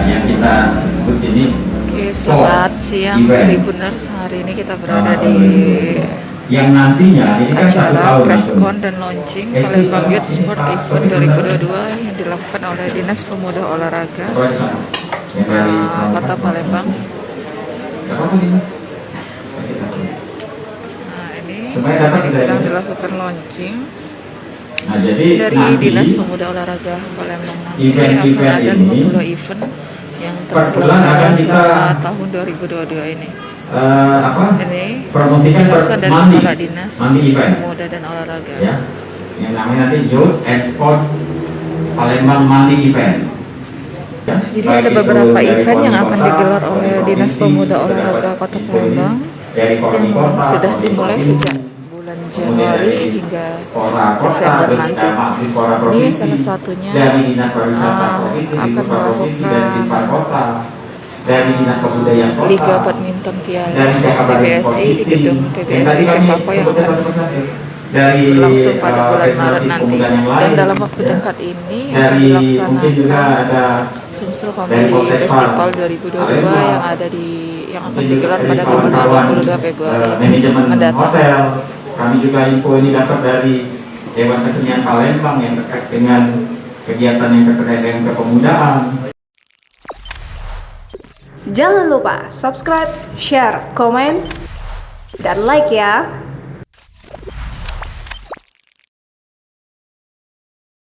Yang kita sebut ini. Oke, selamat siang Tribuners. Hari ini kita berada di yang nantinya ini kan acara preskon dan launching Palembang Youth Sport Event 2022 yang dilakukan oleh Dinas Pemuda Olahraga Kota Palembang. Nah, ini sedang dilakukan launching dari Dinas Pemuda Olahraga Palembang. Nanti akan ada 50 event yang terselenggara selama tahun 2022 ini. Ini promosikan dari Kepala Dinas Pemuda dan Olahraga. Ya, yang namanya nanti Youth Sport Palembang Mandi Event. Ya, jadi ada beberapa event yang akan digelar oleh Dinas Pemuda Olahraga Kota Palembang yang sudah dimulai sejak bulan Januari hingga Desember nanti. Ini salah satunya akan melakukan Liga Badminton Piala PBSI di gedung PBSI Sepako yang akan berlangsung pada bulan Maret nanti, dan dalam waktu dekat ini akan dilaksanakan Sumsel Family Festival 2022 yang akan digelar pada tanggal 22 Februari mendatang. Kami juga info ini dapat dari Dewan Kesenian Palembang yang terkait dengan kegiatan yang terkait dengan kepemudaan. Jangan lupa subscribe, share, komen, dan like ya.